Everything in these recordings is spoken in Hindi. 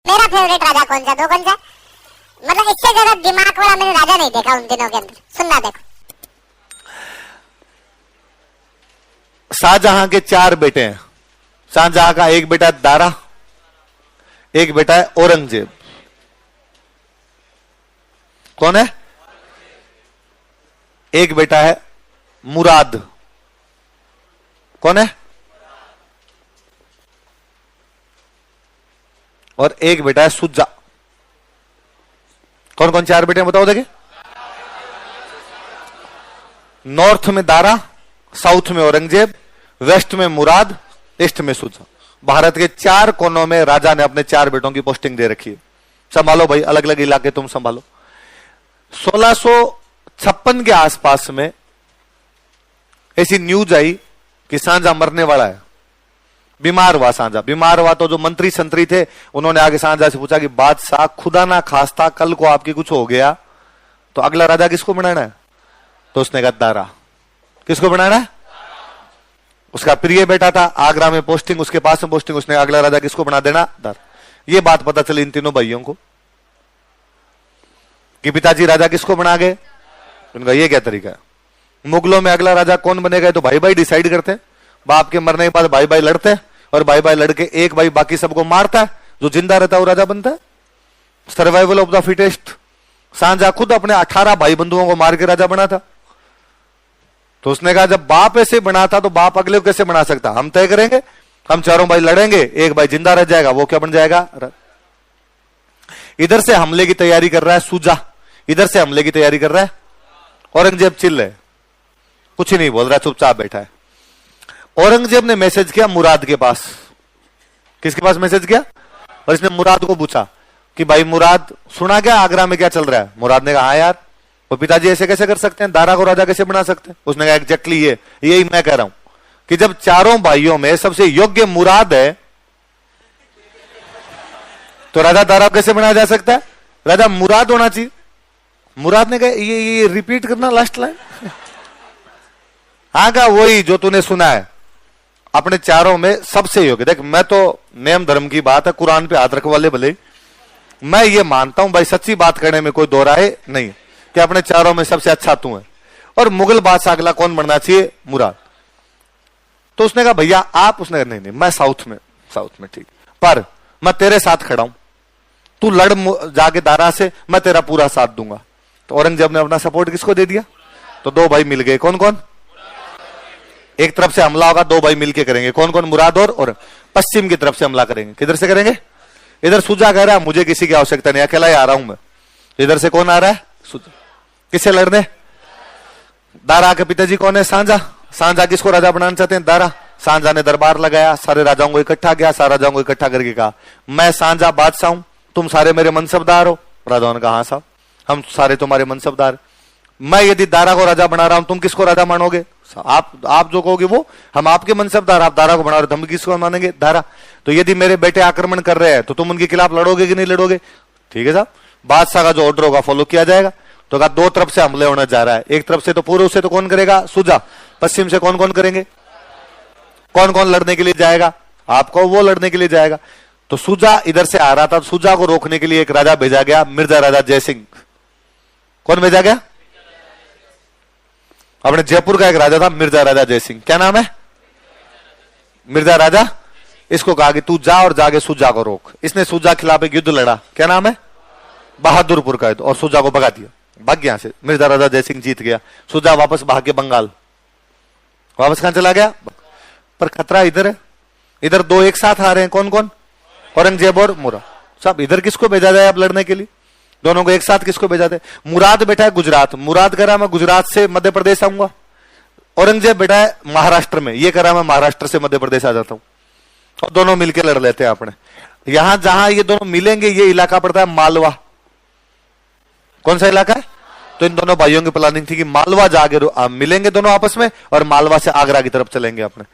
मेरा फेवरेट राजा कौन सा, दो कौन सा, मतलब इससे ज्यादा दिमाग वाला मैंने राजा नहीं देखा उन दिनों के अंदर। सुनना देखो, शाहजहां के 4 बेटे हैं। शाहजहां का एक बेटा दारा, एक बेटा है औरंगजेब। कौन है? एक बेटा है मुराद। कौन है? और एक बेटा है सुजा। कौन कौन 4 बेटे हैं बताओ देखिए। नॉर्थ में दारा, साउथ में औरंगजेब, वेस्ट में मुराद, ईस्ट में सुजा। भारत के 4 कोनों में राजा ने अपने 4 बेटों की पोस्टिंग दे रखी है। संभालो भाई, अलग अलग इलाके तुम संभालो। 1656 के आसपास में ऐसी न्यूज आई कि शाहजहां मरने वाला है। बीमार हुआ शाहजहां, बीमार हुआ तो जो मंत्री संतरी थे उन्होंने आगे शाहजहां से पूछा कि बादशाह खुदा ना खास्ता कल को आपकी कुछ हो गया तो अगला राजा किसको बनाना है? तो उसने कहा दारा। किसको बनाना है? उसका प्रिय बेटा था, आगरा में पोस्टिंग, उसके पास में पोस्टिंग, उसने अगला राजा किसको बना देना? दारा। ये बात पता चली इन तीनों भाइयों को कि पिताजी राजा किसको बना गए। उनका ये क्या तरीका है? मुगलों में अगला राजा कौन बनेगा तो भाई भाई डिसाइड करते हैं। बाप के मरने के बाद भाई भाई लड़ते हैं और भाई भाई लड़के एक भाई बाकी सबको मारता है, जो जिंदा रहता है वो राजा बनता है। Survival of the fittest. Shahjahan खुद अपने 18 भाई बंधुओं को मार के राजा बना था। तो उसने कहा जब बाप ऐसे बना था तो बाप अगले को कैसे बना सकता? हम तय करेंगे, हम चारों भाई लड़ेंगे, एक भाई जिंदा रह जाएगा, वो क्या बन जाएगा? इधर से हमले की तैयारी कर रहा है सुजा, इधर से हमले की तैयारी कर रहा है औरंगजेब। चिल्ल है, कुछ ही नहीं बोल रहा, चुपचाप बैठा है। औरंगजेब ने मैसेज किया मुराद के पास। किसके पास मैसेज किया? और इसने मुराद को पूछा कि भाई मुराद, सुना क्या आगरा में क्या चल रहा है? मुराद ने कहा हाँ यार, वो पिताजी ऐसे कैसे कर सकते हैं, दारा को राजा कैसे बना सकते हैं? उसने कहा एग्जैक्टली यही मैं कह रहा हूं कि जब चारों भाइयों में सबसे योग्य मुराद है तो राजा दारा कैसे बनाया जा सकता है? राजा मुराद होना चाहिए। मुराद ने कहा ये रिपीट करना लास्ट लाइन। हाँ, कहा वही जो तूने सुना है, अपने चारों में सबसे योग्य। देख, मैं तो नेम धर्म की बात है, कुरान पे हाथ रखने वाले भले, मैं ये मानता हूं भाई, सच्ची बात करने में कोई दो राय नहीं कि अपने चारों में सबसे अच्छा तू है। और मुगल बादशाह अगला कौन बनना चाहिए? मुराद। तो उसने कहा भैया आप, उसने कहा नहीं मैं साउथ में ठीक, पर मैं तेरे साथ खड़ा हूं, तू लड़ जाके दारा से, मैं तेरा पूरा साथ दूंगा। तो औरंगजेब ने अपना सपोर्ट किसको दे दिया? तो 2 भाई मिल गए। कौन कौन? एक तरफ से हमला होगा, 2 भाई मिलके करेंगे। कौन कौन? मुराद और पश्चिम की तरफ से हमला करेंगे। किधर से करेंगे? इधर सुजा कह रहा है मुझे किसी की आवश्यकता नहीं, अकेला ही आ रहा हूं मैं। इधर से कौन आ रहा है? सुजा। किससे लड़ने? दारा के पिताजी कौन है? शाहजहां किसको राजा बनाना चाहते हैं? दारा। शाहजहां ने दरबार लगाया, सारे राजाओं को इकट्ठा किया, सारे राजाओं को इकट्ठा करके कहा मैं शाहजहां बादशाह हूं, तुम सारे मेरे मनसबदार हो। राजाओं ने कहा हाँ साहब, हम सारे तुम्हारे मनसबदार। मैं यदि दारा को राजा बना रहा हूं, तुम किसको राजा मानोगे? आप जो कहोगे वो, हम आपके मनसबदार, आप दारा को बना रहे हो, हम किसको मानेंगे? दारा। तो यदि मेरे बेटे आक्रमण कर रहे हैं तो तुम उनके खिलाफ लड़ोगे कि नहीं लड़ोगे? ठीक है साहब, बादशाह का जो ऑर्डर होगा फॉलो किया जाएगा। तो कहा 2 तरफ से हमले होने जा रहा है, एक तरफ से तो पूर्व से तो कौन करेगा? सुजा। पश्चिम से कौन कौन करेंगे? कौन कौन लड़ने के लिए जाएगा? आपको वो लड़ने के लिए जाएगा। तो सुजा इधर से आ रहा था, सुजा को रोकने के लिए एक राजा भेजा गया, मिर्जा राजा जयसिंह। कौन भेजा गया? अपने जयपुर का एक राजा था मिर्जा राजा जयसिंह। क्या नाम है? मिर्जा राजा। इसको कहा कि तू जा और जाके सुजा को रोक। इसने सुजा के खिलाफ एक युद्ध लड़ा। क्या नाम है? बहादुरपुर का युद्ध। और सुजा को भगा दिया, भाग गया से। मिर्जा राजा जयसिंह जीत गया। सुजा वापस भाग के बंगाल, वापस कहां चला गया? पर खतरा इधर है, इधर 2 एक साथ आ रहे हैं। कौन कौन? औरंगजेब और मुराद। साहब इधर किसको भेजा जाए अब लड़ने के लिए? दोनों को एक साथ किसको भेजा जाए? मुराद बैठा है गुजरात, मुराद कह रहा मैं गुजरात से मध्य प्रदेश आऊंगा। औरंगजेब बैठा है महाराष्ट्र में, ये कह रहा मैं महाराष्ट्र से मध्य प्रदेश आ जाता हूं। और दोनों मिलकर लड़ लेते हैं अपने। यहां जहां ये दोनों मिलेंगे ये इलाका पड़ता है मालवा। कौन सा इलाका है? तो इन दोनों भाइयों की प्लानिंग थी कि मालवा जाके मिलेंगे दोनों आपस में और मालवा से आगरा की तरफ चलेंगे अपने।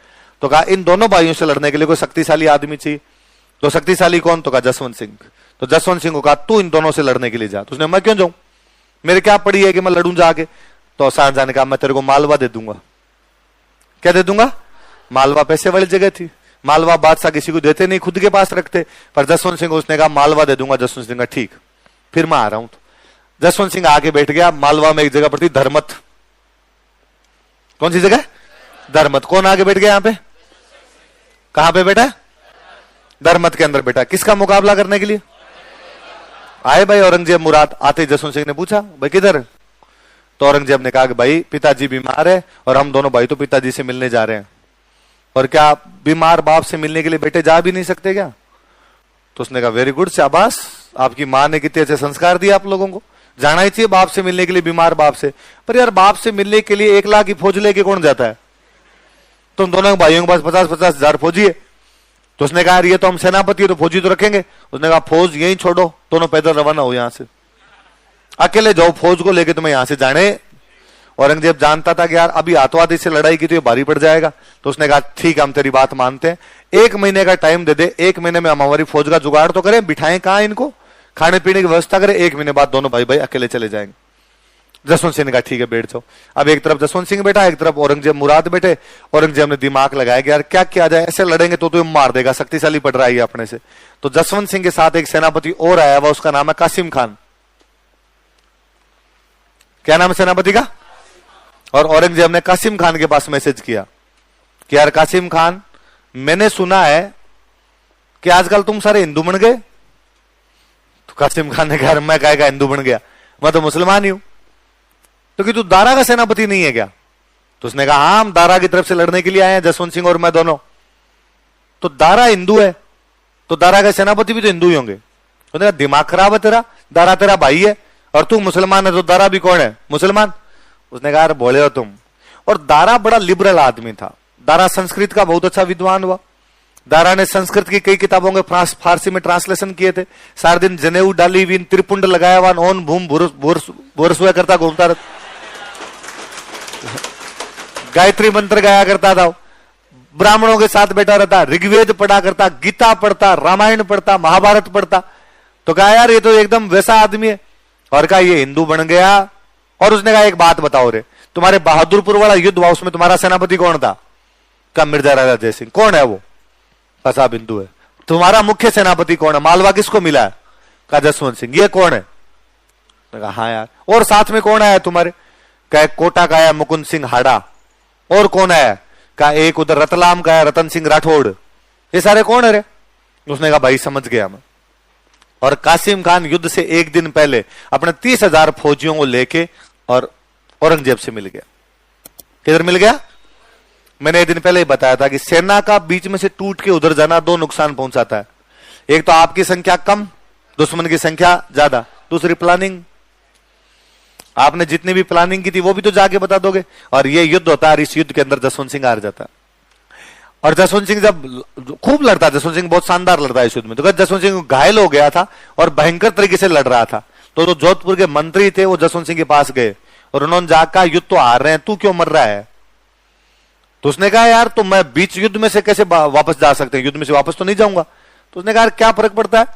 तो कहा इन दोनों भाइयों से लड़ने के लिए कोई शक्तिशाली आदमी चाहिए। तो शक्तिशाली कौन? तो कहा जसवंत सिंह। तो जसवंत सिंह को कहा तू इन दोनों से लड़ने के लिए जा। तो उसने मैं क्यों जाऊं, मेरे क्या पड़ी है कि मैं लड़ूं जाके? तो शाहजहां ने कहा मैं तेरे को मालवा दे दूंगा। क्या दे दूंगा? मालवा पैसे वाली जगह थी, मालवा बादशाह किसी को देते नहीं, खुद के पास रखते। पर जसवंत सिंह उसने कहा मालवा दे दूंगा। जसवंत सिंह का ठीक, फिर मैं आ रहा हूं। तो जसवंत सिंह आके बैठ गया। मालवा में एक जगह पड़ती धर्मत। कौन सी जगह? धर्मत। कौन आगे बैठ गया यहां पे? कहां पे बैठा? धर्मत के अंदर बैठा। किसका मुकाबला करने के लिए आए भाई? औरंगजेब मुराद। आते जसवंत सिंह ने पूछा भाई किधर? तो औरंगजेब ने कहा कि भाई पिताजी बीमार है और हम दोनों भाई तो पिताजी से मिलने जा रहे हैं। और क्या बीमार बाप से मिलने के लिए बेटे जा भी नहीं सकते क्या? तो उसने कहा वेरी गुड, शाबाश, आपकी माँ ने कितने अच्छे संस्कार दिए आप लोगों को, जाना ही चाहिए बाप से मिलने के लिए, बीमार बाप से। पर यार बाप से मिलने के लिए 1 लाख की फौज लेके कौन जाता है? तुम दोनों भाइयों के पास 50-50 हजार फौजी है। तो उसने कहा ये तो हम सेनापति है तो फौजी तो रखेंगे। उसने कहा फौज यहीं छोड़ो, दोनों पैदल रवाना हो यहां से, अकेले जाओ, फौज को लेके तुम्हें यहां से जाने। औरंगजेब जानता था कि यार अभी आतंकवादी से लड़ाई की तो ये भारी पड़ जाएगा। तो उसने कहा ठीक है हम तेरी बात मानते हैं, 1 महीने का टाइम दे दे, 1 महीने में हम हमारी फौज का जुगाड़ तो करें, बिठाएं कहां इनको, खाने पीने की व्यवस्था करें, 1 महीने बाद दोनों भाई भाई अकेले चले जाएंगे। जसवंत सिंह ने कहा ठीक है बैठ जाओ। अब एक तरफ जसवंत सिंह बैठा, एक तरफ औरंगजेब मुराद बैठे। औरंगजेब ने दिमाग लगाया कि यार क्या किया जाए, ऐसे लड़ेंगे तो तुम्हें मार देगा, शक्तिशाली पड़ रहा है अपने से। तो जसवंत सिंह के साथ एक सेनापति और आया हुआ, उसका नाम है कासिम खान। क्या नाम है सेनापति का? और औरंगजेब ने कासिम खान के पास मैसेज किया कि यार कासिम खान, मैंने सुना है कि आजकल तुम सारे हिंदू बन गए। तो कासिम खान ने कहा मैं कहेगा हिंदू बन गया, मैं तो मुसलमान ही हूं। तो कि तू दारा का सेनापति नहीं है क्या? तो उसने कहा हाँ, हम दारा की तरफ से लड़ने के लिए आए हैं, जसवंत सिंह और मैं दोनों। तो दारा हिंदू है तो दारा के सेनापति भी तो हिंदू ही होंगे। उसने कहा दिमाग खराब है तेरा, दारा तेरा भाई है और तू मुसलमान है तो दारा भी कौन है? मुसलमान। उसने कहा बोले हो तुम। और दारा बड़ा लिबरल आदमी था। दारा संस्कृत का बहुत अच्छा विद्वान हुआ। दारा ने संस्कृत की कई किताबों के फारसी में ट्रांसलेशन किए थे। सारे दिन जनेऊ डाली हुई, त्रिपुंड लगाया हुआ, ओन भूम भूरसुआ करता घूमता रहता, गायत्री मंत्र गाया करता था, ब्राह्मणों के साथ बैठा रहता, ऋग्वेद पढ़ा करता, गीता पढ़ता, रामायण पढ़ता, महाभारत पढ़ता। तो कहा यार ये तो एकदम वैसा आदमी है। और कहा ये हिंदू बन गया। और उसने कहा एक बात बताओ रे, तुम्हारे बहादुरपुर वाला युद्ध हुआ उसमें तुम्हारा सेनापति कौन था? कहा मिर्जा राजा जय सिंह। कौन है वो? कहा बिंदु है। तुम्हारा मुख्य सेनापति कौन है? मालवा किसको मिला है? कहा जसवंत सिंह। ये कौन है? कहा हाँ यार। और साथ में कौन आया तुम्हारे? कहा कोटा का आया मुकुंद सिंह हाड़ा। और कौन आया? कहा एक उधर रतलाम का आया रतन सिंह राठौड़। ये सारे कौन है रे? उसने कहा भाई समझ गया मैं। और कासिम खान युद्ध से 1 दिन पहले अपने 30,000 फौजियों को लेके और औरंगजेब से मिल गया। किधर मिल गया? मैंने 1 दिन पहले ही बताया था कि सेना का बीच में से टूट के उधर जाना 2 नुकसान पहुंचाता है। एक तो आपकी संख्या कम, दुश्मन की संख्या ज्यादा। दूसरी प्लानिंग, आपने जितनी भी प्लानिंग की थी वो भी तो जाके बता दोगे। और ये युद्ध होता है, इस युद्ध के अंदर जसवंत सिंह हार जाता है। और जसवंत सिंह जब खूब लड़ता, जसवंत सिंह बहुत शानदार लड़ता है इस युद्ध में। तो जसवंत सिंह घायल हो गया था और भयंकर तरीके से लड़ रहा था। तो जो जोधपुर के मंत्री थे वो जसवंत सिंह के पास गए और उन्होंने जाकर युद्ध तो हार रहे हैं, तू क्यों मर रहा है? तो उसने कहा यार तो मैं बीच युद्ध में से कैसे वापस जा सकते हैं, युद्ध में से वापस तो नहीं जाऊंगा। तो उसने कहा क्या फर्क पड़ता है,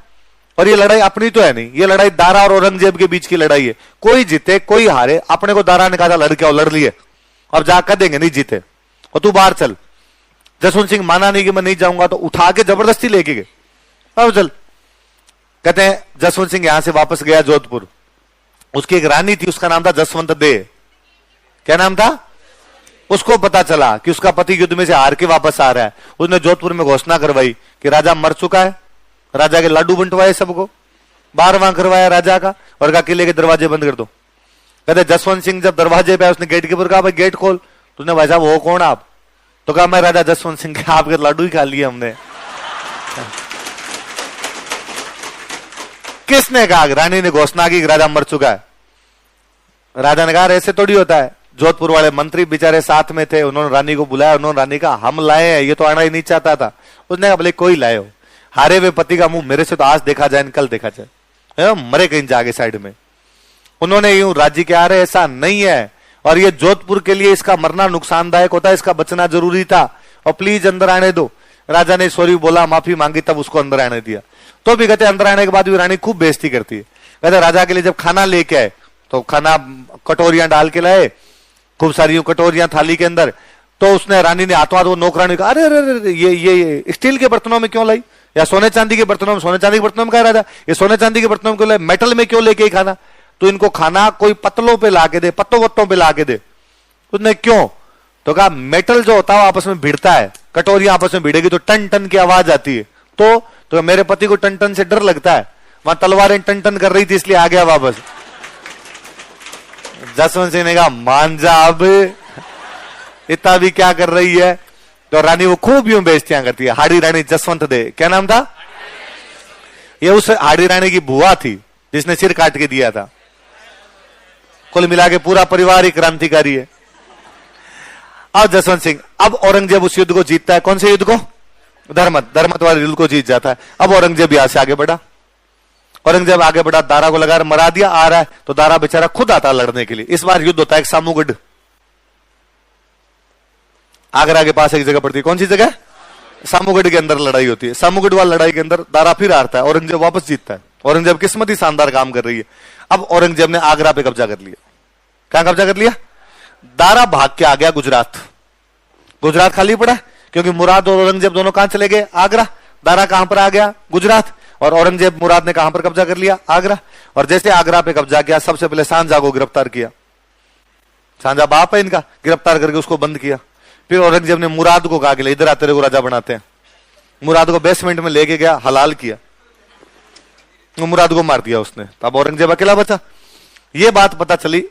और ये लड़ाई अपनी तो है नहीं, ये लड़ाई दारा और औरंगजेब के बीच की लड़ाई है। कोई जीते कोई हारे, अपने को दारा ने कहा था लड़ के आओ, लड़ लिए, अब जाकर देंगे नहीं जीते और तू बाहर चल। जसवंत सिंह माना नहीं कि मैं नहीं जाऊंगा, तो उठा के जबरदस्ती लेके गए, अब चल। कहते हैं जसवंत सिंह यहां से वापस गया जोधपुर। उसकी एक रानी थी, उसका नाम था जसवंत दे। क्या नाम था? उसको पता चला कि उसका पति युद्ध में से हार के वापस आ रहा है। उसने जोधपुर में घोषणा करवाई कि राजा मर चुका है। राजा के लाडू बंटवाए सबको, 12वां करवाया राजा का, और कहा किले के दरवाजे बंद कर दो। कहते जसवंत सिंह जब दरवाजे पे आया, उसने गेट के ऊपर कहा भाई गेट खोल। तो उसने भाई साहब वो कौन आप? तो कहा मैं राजा जसवंत सिंह, आपके लाडू ही खा लिए हमने। किसने कहा? रानी ने घोषणा की राजा मर चुका है। राजा ने कहा ऐसे थोड़ी होता है। जोधपुर वाले मंत्री बेचारे साथ में थे, उन्होंने रानी को बुलाया। उन्होंने रानी कहा हम लाए हैं, ये तो आना ही नहीं चाहता था। उसने कहा भले कोई लाए हो, हारे हुए पति का मुंह मेरे से तो आज देखा जाए कल देखा जाए, मरे कहीं जाके साइड में। उन्होंने यूं राज्य के आ रहे, ऐसा नहीं है, और ये जोधपुर के लिए इसका मरना नुकसानदायक होता है, इसका बचना जरूरी था, और प्लीज अंदर आने दो। राजा ने सॉरी बोला, माफी मांगी, तब उसको अंदर आने दिया। तो भी कहते अंदर आने के बाद भी रानी खूब बेइज्जती करती है। कहते राजा के लिए जब खाना लेके आए तो खाना कटोरियां डाल के लाए, खूब सारी कटोरियां थाली के अंदर। तो उसने रानी ने हाथों हाथ वो नौकरानी कहा, अरे अरे अरे ये स्टील के बर्तनों में क्यों लाई, या सोने चांदी के बर्तनों में, सोने चांदी के बर्तनों में कहा राजा, ये सोने चांदी के बर्तनों में क्यों लाई, मेटल में क्यों लेके खाना, तो इनको खाना कोई पत्तलों पे लाके दे, पत्तों वत्तों पे लाके दे। उसने क्यों, तो कहा मेटल जो होता है वो आपस में भिड़ता है, कटोरियां आपस में भिड़ेगी तो टन टन की आवाज आती है, तो मेरे पति को टन टन से डर लगता है, वहां तलवारें टन टन कर रही थी इसलिए आ गया वापस। जसवंत सिंह ने कहा मान जा, अब इतना भी क्या कर रही है। तो रानी वो खूब यूं बेइज्जतियां करती है, हाड़ी रानी जसवंत दे, क्या नाम था, ये उस हाड़ी रानी की बुआ थी जिसने सिर काट के दिया था। कुल मिला के पूरा परिवार ही क्रांतिकारी है। अब जसवंत सिंह, अब औरंगजेब उस युद्ध को जीतता है, कौन से युद्ध को, धर्मत वाले युद्ध को जीत जाता है। अब औरंगजेब यहां से आगे बढ़ा, औरंगजेब आगे बढ़ा, दारा को लगा मरा दिया, आ रहा है तो दारा बेचारा खुद आता लड़ने के लिए। इस बार युद्ध होता है सामूगढ़, आगरा के पास एक जगह पड़ती है, कौन सी जगह, सामूगढ़ के अंदर लड़ाई होती है। सामूगढ़ वाली लड़ाई के अंदर दारा फिर हारता है, औरंगजेब वापस जीतता है। औरंगजेब किस्मत ही शानदार काम कर रही है। अब औरंगजेब ने आगरा पे कब्जा कर लिया। क्या कब्जा कर लिया, दारा भाग के आ गया गुजरात, गुजरात खाली पड़ा क्योंकि मुराद और औरंगजेब दोनों कहां चले गए, आगरा। दारा कहां पर आ गया, गुजरात, और औरंगजेब मुराद ने कहां पर कब्जा कर लिया, आगरा। और जैसे आगरा पे कब्जा किया, सबसे पहले सांझा को गिरफ्तार किया, सांझा बाप है इनका, गिरफ्तार करके उसको बंद किया। फिर औरंगजेब ने मुराद को कहा कि इधर आ, तेरे को राजा बनाते हैं। मुराद को बेसमेंट में लेके गया, हलाल किया, मुराद को मार दिया उसने। तब औरंगजेब अकेला बचा। ये बात पता चली।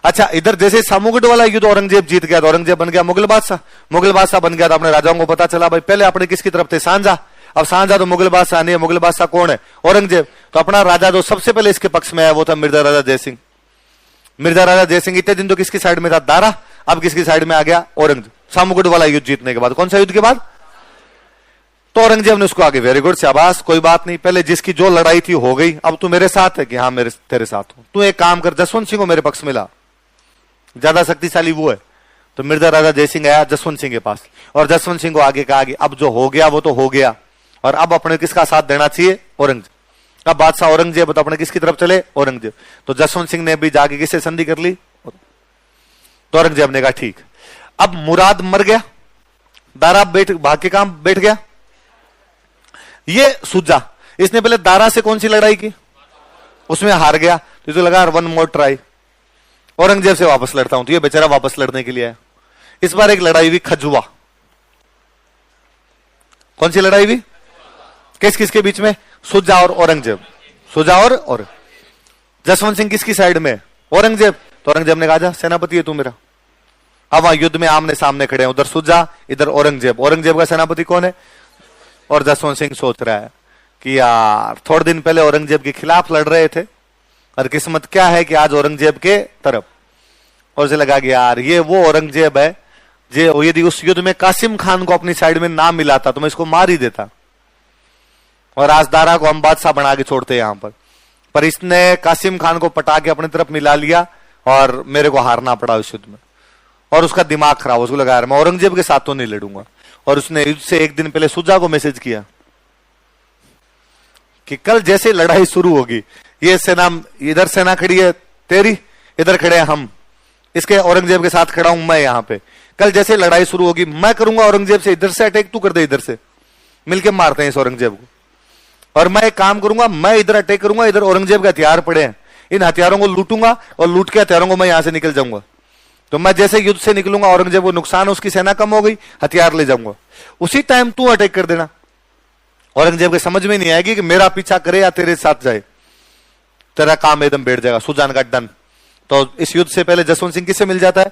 अच्छा, इधर जैसे सामूगढ़ वाला युद्ध औरंगजेब जीत गया तो औरंगजेब बन गया मुगल बादशाह, मुगल बादशाह बन गया तो अपने राजाओं को पता चला भाई पहले अपने किसकी तरफ थे, सांझा, अब सांझा तो मुगल बादशाह नहीं है, मुगल बादशाह कौन है, औरंगजेब। तो अपना राजा जो सबसे पहले इसके पक्ष में है वो था मिर्जा राजा जयसिंह। मिर्जा राजा जयसिंह इतने दिन तो किसकी साइड में था, दारा, अब किसकी साइड में आ गया, औरंगजेब। सामूगढ़ वाला युद्ध जीतने के बाद, कौन सा युद्ध के बाद, तो औरंगजेब ने उसको आगे, वेरी गुड, शाबाश, कोई बात नहीं, पहले जिसकी जो लड़ाई थी हो गई, अब तू मेरे साथ है कि हाँ मेरे तेरे साथ हूं, तू एक काम कर, जसवंत सिंह को मेरे पक्ष में ला, ज्यादा शक्तिशाली वो है। तो मिर्जा राजा जयसिंह आया जसवंत सिंह के पास और जसवंत सिंह को आगे कहा कि अब जो हो गया वो तो हो गया, और अब अपने किसका साथ देना चाहिए, औरंगजेब। अब बादशाह औरंगजेब तो अपने किसकी तरफ चले, औरंगजेब। तो जसवंत सिंह ने भी जाके किससे संधि कर ली, तो औरंगजेब ने कहा ठीक। अब मुराद मर गया, दारा भाग के काम बैठ गया, ये सुजा, इसने पहले दारा से कौन सी लड़ाई की, उसमें हार गया, तो इसे लगा वन मोर ट्राई, औरंगजेब से वापस लड़ता हूं। तो ये बेचारा वापस लड़ने के लिए आया। इस बार एक लड़ाई हुई खजुआ, कौन सी लड़ाई हुई, किस किसके बीच में, सुजा और औरंगजेब, सुजा और जसवंत सिंह किसकी साइड में, औरंगजेब। तो औरंगजेब ने कहा जा सेनापति है तू मेरा। अब वहां युद्ध में आमने सामने खड़े हैं, उधर सुजा इधर औरंगजेब। औरंगजेब का सेनापति कौन है, और जसवंत सिंह सोच रहा है कि यार थोड़े दिन पहले औरंगजेब के खिलाफ लड़ रहे थे और किस्मत क्या है कि आज औरंगजेब के तरफ। और उसे लगा कि यार ये वो औरंगजेब है, जो यदि उस युद्ध में कासिम खान को अपनी साइड में ना मिलाता तो मैं इसको मार ही देता, और आज दारा को हम बादशाह बना के छोड़ते यहां पर इसने कासिम खान को पटा के अपनी तरफ मिला लिया और मेरे को हारना पड़ा उस युद्ध में। और उसका दिमाग खराब, उसको लगा यार मैं औरंगजेब के साथ तो नहीं लड़ूंगा। और उसने युद्ध से एक दिन पहले सुजा को मैसेज किया कि कल जैसे लड़ाई शुरू होगी, ये सेना, इधर सेना खड़ी है तेरी, इधर खड़े हैं हम, इसके औरंगजेब के साथ खड़ा हूं मैं यहां पे, कल जैसे लड़ाई शुरू होगी मैं करूंगा औरंगजेब से इधर से अटैक, तू कर दे इधर से, मिलके मारते हैं इस औरंगजेब को। और मैं एक काम करूंगा, मैं इधर अटैक करूंगा, इधर औरंगजेब के हथियार पड़े हैं, इन हथियारों को लूटूंगा और लूट के हथियारों को मैं यहां से निकल जाऊंगा। तो मैं जैसे युद्ध से निकलूंगा, औरंगजेब को नुकसान है, उसकी सेना कम हो गई, हथियार ले जाऊंगा, उसी टाइम तू अटैक कर देना। औरंगजेब के समझ में नहीं आएगी कि मेरा पीछा करे या तेरे साथ जाए, तेरा काम एकदम बैठ जाएगा। सुजान का डन। तो इस युद्ध से पहले जसवंत सिंह किससे मिल जाता है,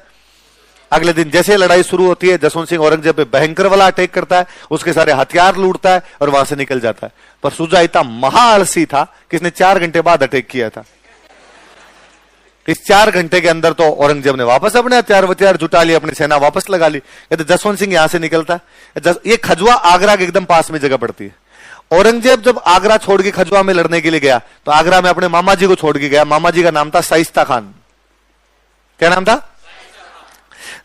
अगले दिन जैसे लड़ाई शुरू होती है जसवंत सिंह औरंगजेब पे भयंकर वाला अटैक करता है, उसके सारे हथियार लूटता है और वहां से निकल जाता है। पर सुजा इतना महाआलसी था कि इसने 4 घंटे बाद अटैक किया था। इस 4 घंटे के अंदर तो औरंगजेब ने वापस अपने हथियार जुटा लिए, अपनी सेना वापस लगा ली। तो जसवंत सिंह यहां से निकलता है। ये खजुआ आगरा के एकदम पास में जगह पड़ती है। औरंगजेब जब आगरा छोड़ के खजुआ में लड़ने के लिए गया तो आगरा में अपने मामा जी को छोड़ के गया। मामा जी का नाम था शाइस्ता खान। क्या नाम था?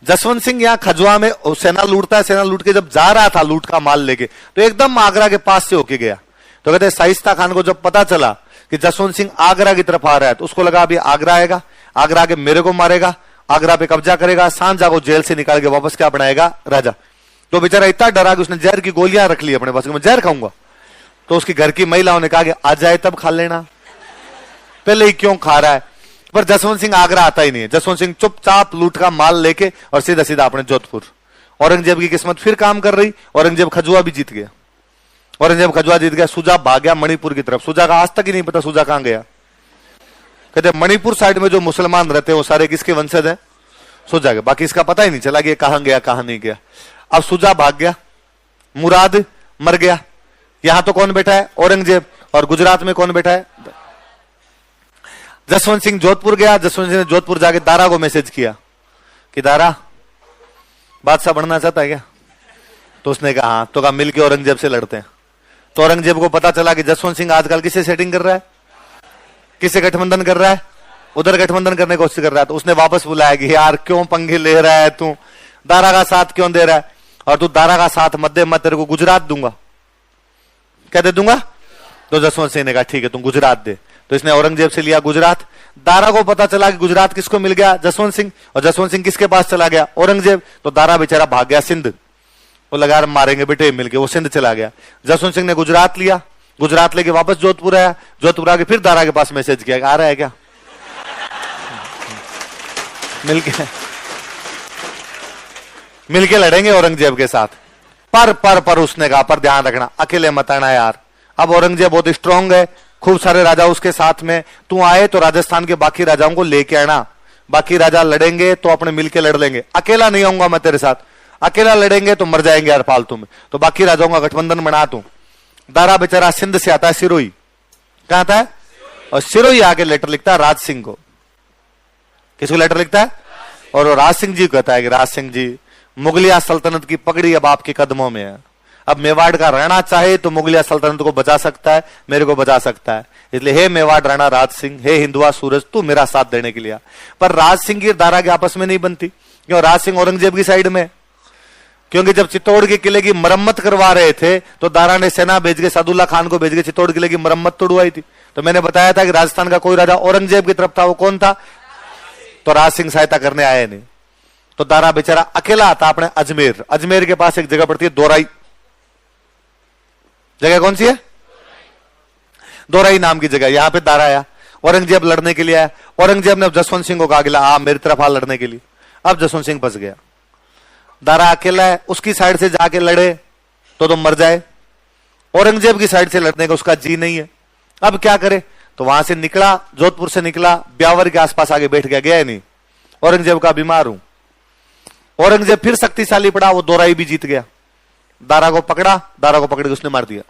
जसवंत सिंह यहाँ खजुआ में सेना लूटता है। सेना लूट के जब जा रहा था लूट का माल लेके, तो एकदम आगरा के पास से होके गया। तो कहते शाइस्ता खान को जब पता चला कि जसवंत सिंह आगरा की तरफ आ रहा है, तो उसको लगा अभी आगरा आएगा, आगरा आके मेरे को मारेगा आगरा पे कब्जा करेगा, शाहजहां को जेल से निकाल के वापस क्या बनाएगा, राजा। तो बेचारा इतना डरा कि उसने जहर की गोलियां रख ली अपने पास, मैं जहर खाऊंगा। तो उसकी घर की महिलाओं ने कहा कि आ जाए तब खा लेना, पहले ही क्यों खा रहा है। पर जसवंत सिंह आगरा आता ही नहीं है। जसवंत सिंह चुपचाप लूट का माल लेके और सीधा सीधा अपने जोधपुर। औरंगजेब की किस्मत फिर काम कर रही, औरंगजेब खजुआ भी जीत गया। औरंगजेब खजुआ जीत गया, सुजा भाग गया मणिपुर की तरफ। सुजा का आज तक ही नहीं पता सुजा कहां गया। कहते मणिपुर साइड में जो मुसलमान रहते हैं वो सारे किसके वंशज हैं, सुजा के। बाकी इसका पता ही नहीं चला कि कहां गया कहां नहीं गया। अब सुजा भाग गया, मुराद मर गया। यहां तो कौन बैठा है, औरंगजेब। और गुजरात में कौन बैठा है, जसवंत सिंह जोधपुर गया। जसवंत सिंह ने जोधपुर जाके दारा को मैसेज किया कि दारा बादशाह बनना चाहता है क्या। तो उसने कहा हाँ। तो कहा मिलके औरंगजेब से लड़ते हैं। तो औरंगजेब को पता चला कि जसवंत सिंह आजकल किससे सेटिंग कर रहा है, किससे गठबंधन कर रहा है, उधर गठबंधन करने की कोशिश कर रहा है। तो उसने वापस बुलाया कि यार क्यों पंगे ले रहा है तू, दारा का साथ क्यों दे रहा है, और तू दारा का साथ मत दे, मैं तेरे को गुजरात दूंगा। क्या दे दूंगा। तो जसवंत सिंह ने कहा ठीक है तुम गुजरात दे। तो इसने औरंगजेब से लिया गुजरात। दारा को पता चला कि गुजरात किसको मिल गया, जसवंत सिंह। और जसवंत सिंह किसके पास चला गया, औरंगजेब। तो दारा बेचारा भाग गया सिंध। वो लगा मारेंगे बेटे मिलके, वो सिंध चला गया। जसवंत सिंह ने गुजरात लिया, गुजरात लेके वापस जोधपुर आया। जोधपुर आके फिर दारा के पास मैसेज किया आ रहा है क्या, मिलके लड़ेंगे औरंगजेब के साथ। पर उसने कहा पर ध्यान रखना अकेले मत आना यार। अब औरंगजेब बहुत स्ट्रांग है, खूब सारे राजा उसके साथ में। तू आए तो राजस्थान के बाकी राजाओं को लेके आना, बाकी राजा लड़ेंगे तो अपने मिलके लड़ लेंगे। अकेला नहीं आऊंगा मैं तेरे साथ, अकेला लड़ेंगे तो मर जाएंगे यार फालतू में। तो बाकी राजाओं का गठबंधन बना तू। दारा बेचारा सिंध से आता है, सिरोही। कहां आता है, और सिरोही आके लेटर लिखता है राज सिंह को। किसको लेटर लिखता है, और वो राज सिंह जी को कहता है कि राज सिंह जी मुगलिया सल्तनत की पगड़ी अब आपके कदमों में है। अब मेवाड़ का राणा चाहे तो मुगलिया सल्तनत को बचा सकता है, मेरे को बचा सकता है। इसलिए हे मेवाड़ राणा राज सिंह, हे हिंदुआ सूरज, तू मेरा साथ देने के लिए। पर राज सिंह की दारा के आपस में नहीं बनती, क्यों, राज सिंह औरंगजेब की साइड में। क्योंकि जब चित्तौड़ के किले की मरम्मत करवा रहे थे तो दारा ने सेना भेज के सादुल्ला खान को भेज के चित्तौड़ किले की मरम्मत तोड़वाई थी। तो मैंने बताया था कि राजस्थान का कोई राजा औरंगजेब की तरफ था, वो कौन था, तो राज सिंह सहायता करने आए नहीं। तो दारा बेचारा अकेला आता अपने अजमेर। अजमेर के पास एक जगह पड़ती है दोराई। जगह कौन सी है, दोराई नाम की जगह। यहां पे दारा आया, औरंगजेब लड़ने के लिए आया। औरंगजेब ने जसवंत सिंह को कहा आ मेरी तरफ आ लड़ने के लिए। अब जसवंत सिंह फंस गया, दारा अकेला है, उसकी साइड से जाके लड़े तो मर जाए, औरंगजेब की साइड से लड़ने का उसका जी नहीं है। अब क्या करे, तो वहां से निकला, जोधपुर से निकला, ब्यावर के आसपास आगे बैठ गया, गया नहीं, औरंगजेब का बीमार हूं। औरंगजेब फिर शक्तिशाली पड़ा, वो दोराई भी जीत गया। दारा को पकड़ा, दारा को पकड़ के उसने मार दिया।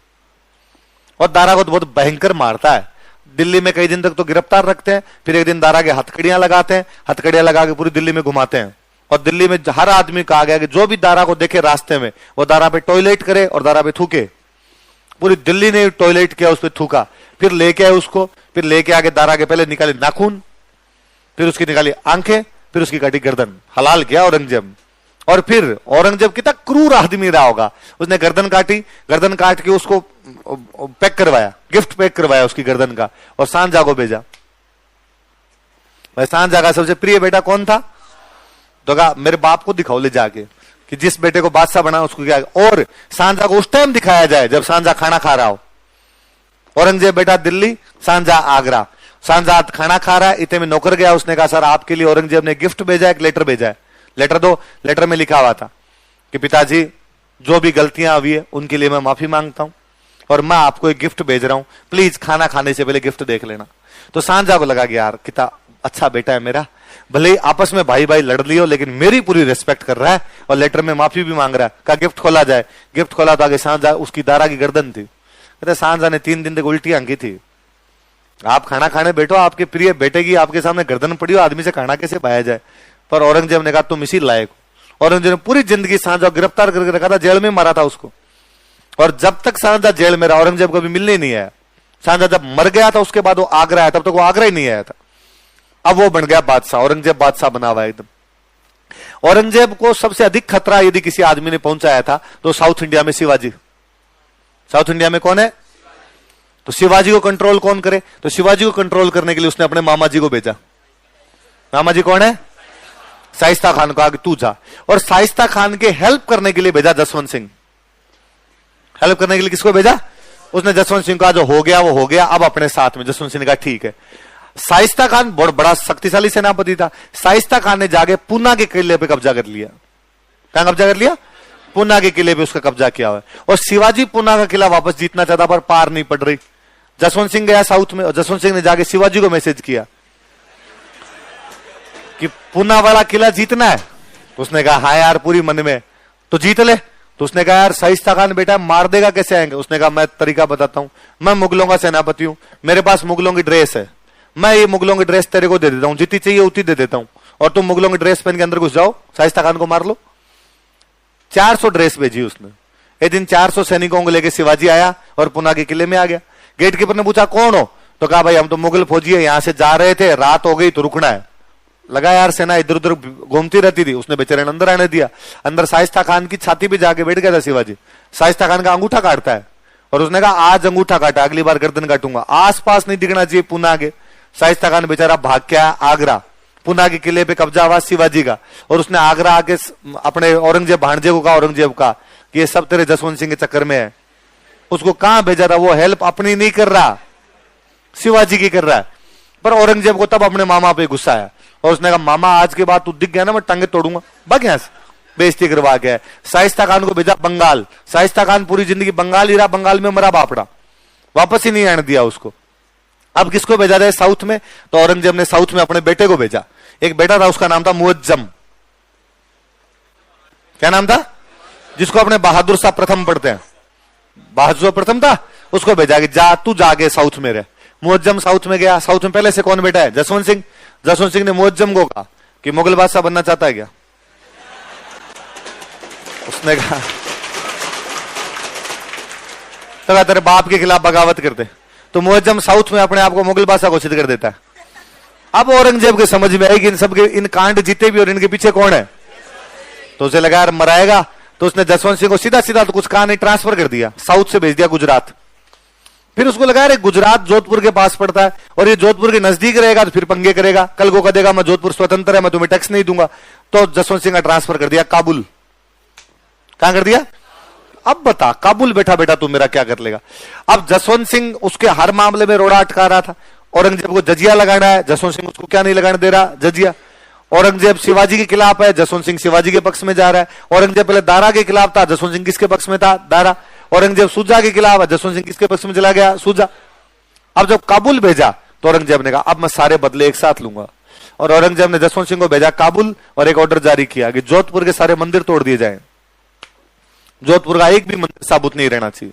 और दारा को तो बहुत भयंकर मारता है। दिल्ली में कई दिन तक तो गिरफ्तार रखते हैं, फिर एक दिन दारा के हथकड़ियां लगाते हैं, हथकड़ियां लगा के पूरी दिल्ली में घुमाते हैं। और दिल्ली में हर आदमी कहा गया कि जो भी दारा को देखे रास्ते में वो दारा पे टॉयलेट करे और दारा पे थूके। पूरी दिल्ली ने टॉयलेट किया, उस पर थूका। फिर लेके आए उसको, फिर लेके आके दारा के पहले निकाले नाखून, फिर उसकी निकाली आंखें, फिर उसकी काटी गर्दन। हलाल किया औरंगजेब। और फिर औरंगजेब कितना क्रूर आदमी रहा होगा, उसने गर्दन काटी, गर्दन काट के उसको पैक करवाया, गिफ्ट पैक करवाया उसकी गर्दन का, और शाहजहां को भेजा। भाई शाहजहां का सबसे प्रिय बेटा कौन था, तो कहा मेरे बाप को दिखाओ ले जाके कि जिस बेटे को बादशाह बना उसको क्या। और शाहजहां को उस टाइम दिखाया जाए जब शाहजहां खाना खा रहा हो। औरंगजेब बेटा दिल्ली, शाहजहां आगरा। शाहजहां खाना खा रहा है, इतने में नौकर गया, उसने कहा सर आपके लिए औरंगजेब ने गिफ्ट भेजा, एक लेटर भेजा है, लेटर दो। लेटर में लिखा हुआ था कि पिताजी जो भी गलतियां हुई है उनके लिए मैं माफी मांगता हूं, और मैं आपको एक गिफ्ट भेज रहा हूं, प्लीज खाना खाने से पहले गिफ्ट देख लेना। तो शाहजहां को लगा कि यार कितना अच्छा बेटा है मेरा, भले ही आपस में भाई भाई लड़ लियो लेकिन मेरी पूरी रिस्पेक्ट कर रहा है और लेटर में माफी भी मांग रहा है। कहा गिफ्ट खोला जाए। गिफ्ट खोला तो आगे शाहजहां, उसकी दारा की गर्दन थी। कहते शाहजहां ने 3 दिन तक उल्टियां की थी। आप खाना खाने बैठो, आपके प्रिय बेटे की आपके सामने गर्दन पड़ी हो, आदमी से खाना कैसे पाया जाए। पर औरंगजेब ने कहा तुम इसी लायक हो। औरंगजेब ने पूरी जिंदगी शाहजहां गिरफ्तार करके रखा था, जेल में मारा था उसको। और जब तक शाहजहां जेल में रहा औरंगजेब को भी मिलने नहीं आया। शाहजहां जब मर गया था उसके बाद वो आगरा आया, तब तक वो आगरा ही नहीं आया था। अब वो बन गया बादशाह, औरंगजेब बादशाह बना हुआ एकदम। औरंगजेब को सबसे अधिक खतरा यदि किसी आदमी ने पहुंचाया था तो साउथ इंडिया में शिवाजी। साउथ इंडिया में कौन है, तो शिवाजी को कंट्रोल कौन करे, तो शिवाजी को कंट्रोल करने के लिए उसने अपने मामा जी को भेजा। मामा जी कौन है, शाइस्ता खान को कहा कि तू जा, और शाइस्ता खान के हेल्प करने के लिए भेजा जसवंत सिंह। हेल्प करने के लिए किसको भेजा? उसने जसवंत सिंह को कहा जो हो गया वो हो गया, अब अपने साथ में। जसवंत सिंह ने कहा ठीक है। शाइस्ता खान बहुत बड़ा शक्तिशाली सेनापति था। शाइस्ता खान ने जाके पूना के किले पे कब्जा कर लिया। कहां कब्जा कर लिया? पूना के किले पे उसका कब्जा किया हुआ है। और शिवाजी पूना का किला वापस जीतना चाहता पर पार नहीं पड़ रही। जसवंत सिंह गया साउथ में, और जसवंत सिंह ने जाके शिवाजी को मैसेज किया कि पूना वाला किला जीतना है। तो उसने कहा हाँ यार पूरी मन में, तो जीत ले। तो उसने कहा यार शाइस्ता खान बेटा मार देगा कैसे आएंगे? उसने कहा मैं तरीका बताता हूं, मैं मुगलों का सेनापति हूं, मेरे पास मुगलों की ड्रेस है, मैं ये मुगलों की ड्रेस तेरे को दे देता हूं, जितनी चाहिए उतनी दे देता हूं, और तुम मुगलों की ड्रेस पहन के अंदर घुस जाओ, शाइस्ता खान को मार लो। 400 ड्रेस भेजी उसने। एक दिन 400 सैनिकों को लेकर शिवाजी आया और पुना के किले में आ गया। गेट कीपर ने पूछा कौन हो? तो कहा भाई हम तो मुगल फौजी है, यहां से जा रहे थे, रात हो गई तो रुकना है। लगा यार सेना इधर उधर घूमती रहती थी। उसने बेचारे ने अंदर आने दिया। अंदर शाइस्ता खान की छाती पे जाके बैठ गया था शिवाजी। शाइस्ता खान का अंगूठा काटता है और उसने कहा आज अंगूठा काटा, अगली बार गर्दन काटूंगा। आसपास नहीं दिखना चाहिए पुना के। शाइस्ता खान बेचारा भाग के आया आगरा। पुना के किले पे कब्जा हुआ शिवाजी का, और उसने आगरा आके अपने औरंगजेब भांजे को कहा, औरंगजेब का कि ये सब तेरे जसवंत सिंह के चक्कर में है। उसको कहां भेजा था? वो हेल्प अपनी नहीं कर रहा, शिवाजी की कर रहा है। पर औरंगजेब को तब अपने मामा पे गुस्सा आया और उसने कहा मामा आज के बाद तू दिख गया ना मैं टांगे तोड़ूंगा, भाग यहां से। बेइज्जती करवा गया। शाइस्ता खान को भेजा बंगाल। शाइस्ता खान पूरी जिंदगी बंगाल ही रहा, बंगाल में मरा बापड़ा, वापस ही नहीं आने दिया उसको। अब किसको भेजा जाए साउथ में? तो औरंगजेब ने साउथ में अपने बेटे को भेजा। एक बेटा था उसका नाम था मुअज्जम। क्या नाम था? जिसको अपने बहादुर शाह प्रथम पढ़ते हैं, बहादुर प्रथम था, उसको भेजा कि जा तू जाके साउथ में रह। मुअज्जम साउथ में गया। साउथ में पहले से कौन बेटा है? जसवंत सिंह। जसवंत सिंह ने मुअज्जम को कहा कि मुगल बादशाह बनना चाहता है क्या? उसने कहा तो तेरे बाप के खिलाफ बगावत करते। तो मुअज्जम साउथ में अपने आप को मुगल बादशाह घोषित कर देता है। अब औरंगजेब के समझ में आई कि इन सब के इन कांड जीते भी और इनके पीछे कौन है। तो उसे लगा यार मराएगा, तो उसने जसवंत सिंह को सीधा सीधा तो कुछ कहा नहीं, ट्रांसफर कर दिया, साउथ से भेज दिया गुजरात। फिर उसको लगा यार गुजरात जोधपुर के पास पड़ता है और ये जोधपुर के नजदीक रहेगा तो फिर पंगे करेगा, कल को कहेगा मैं जोधपुर स्वतंत्र है, मैं तुम्हें टैक्स नहीं दूंगा। तो जसवंत सिंह का ट्रांसफर कर दिया काबुल। कहां कर दिया? अब बता काबुल बैठा बैठा तू मेरा क्या कर लेगा। अब जसवंत सिंह उसके हर मामले में रोड़ा अटका रहा था। औरंगजेब को जजिया लगाना है, जसवंत सिंह उसको क्या नहीं लगाने दे रहा? जजिया। औरंगजेब शिवाजी के खिलाफ है, जसवंत सिंह शिवाजी के पक्ष में जा रहा है। औरंगजेब पहले दारा के खिलाफ था, जसवंत सिंह किसके पक्ष में था? दारा। औरंगजेब सूजा के खिलाफ है, जसवंत सिंह किसके पक्ष में चला गया? सूजा। अब जब काबुल भेजा तो औरंगजेब ने कहा अब मैं सारे बदले एक साथ लूंगा, और औरंगजेब ने जसवंत सिंह को भेजा काबुल और एक ऑर्डर जारी किया कि जोधपुर के सारे मंदिर तोड़ दिए जाएं, जोधपुर का एक भी मंदिर साबुत नहीं रहना चाहिए।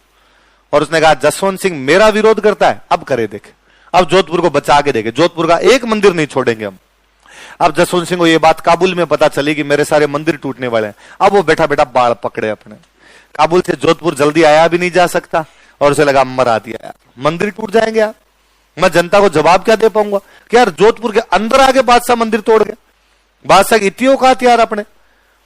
और उसने कहा जसवंत सिंह मेरा विरोध करता है, अब करे देखे, अब जोधपुर को बचा के देखे, जोधपुर का एक मंदिर नहीं छोड़ेंगे हम। अब जसवंत सिंह को यह बात काबुल में पता चली कि मेरे सारे मंदिर टूटने वाले हैं। अब वो बैठा बैठा बाढ़ पकड़े अपने। काबुल से जोधपुर जल्दी आया भी नहीं जा सकता और उसे लगा मरा दिया यार, मंदिर टूट जाएंगे यार, मैं जनता को जवाब क्या दे पाऊंगा कि यार जोधपुर के अंदर आके बादशाह मंदिर तोड़ गया। बादशाह की इतनी औकात यार अपने,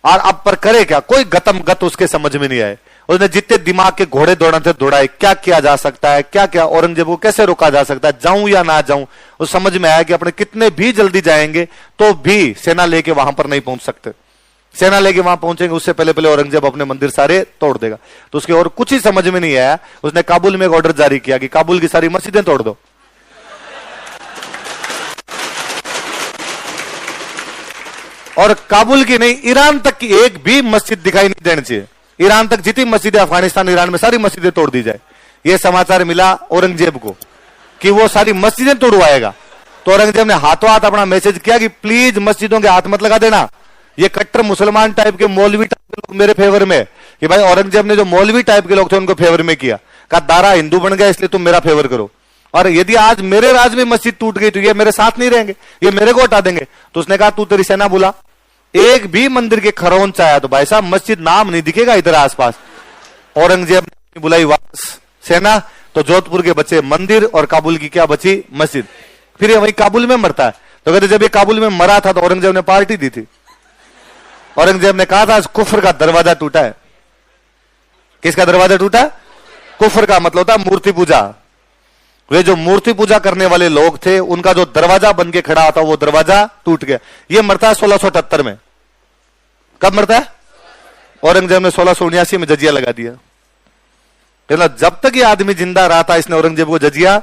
और अब पर करे क्या? कोई गतम गत उसके समझ में नहीं आए। उसने जितने दिमाग के घोड़े दौड़ाते दौड़ाए, क्या किया जा सकता है, क्या क्या औरंगजेब को कैसे रोका जा सकता है, जाऊं या ना जाऊं। उस समझ में आया कि अपने कितने भी जल्दी जाएंगे तो भी सेना लेके वहां पर नहीं पहुंच सकते। सेना लेके वहां पहुंचेंगे उससे पहले पहले औरंगजेब अपने मंदिर सारे तोड़ देगा। तो उसके और कुछ ही समझ में नहीं आया। उसने काबुल में एक ऑर्डर जारी किया कि काबुल की सारी मस्जिदें तोड़ दो। और काबुल की नहीं, ईरान तक की एक भी मस्जिद दिखाई नहीं देनी चाहिए। ईरान तक जितनी मस्जिदें, अफगानिस्तान ईरान में सारी मस्जिदें तोड़ दी जाए। यह समाचार मिला औरंगजेब को कि वो सारी मस्जिदें तोड़वाएगा। तो औरंगजेब ने हाथों हाथ अपना मैसेज किया कि प्लीज मस्जिदों के हाथ मत लगा देना। ये कट्टर मुसलमान टाइप के मौलवी टाइप के लोग मेरे फेवर में, कि भाई औरंगजेब ने जो मौलवी टाइप के लोग थे उनको फेवर में किया, कहा दारा हिंदू बन गया इसलिए तुम मेरा फेवर करो, और यदि आज मेरे राज में मस्जिद टूट गई तो ये मेरे साथ नहीं रहेंगे, ये मेरे को हटा देंगे। तो उसने कहा तू तेरी सेना बुला, एक भी मंदिर के खरौंच आया तो भाई साहब मस्जिद नाम नहीं दिखेगा इधर आसपास। औरंगजेब ने बुलाई वापस सेना, तो जोधपुर के बचे मंदिर और काबुल की क्या बची? मस्जिद। फिर ये वही काबुल में मरता है। तो कहते जब ये काबुल में मरा था तो औरंगजेब ने पार्टी दी थी। औरंगजेब ने कहा था आज कुफर का दरवाजा टूटा है। किसका दरवाजा टूटा? कुफर का मतलब था मूर्ति पूजा। वे जो मूर्ति पूजा करने वाले लोग थे उनका जो दरवाजा बन के खड़ा था वो दरवाजा टूट गया। ये मरता है 1678 में। कब मरता है? औरंगजेब ने 1679 में जजिया लगा दिया। जब तक ये आदमी जिंदा रहा था इसने औरंगजेब को जजिया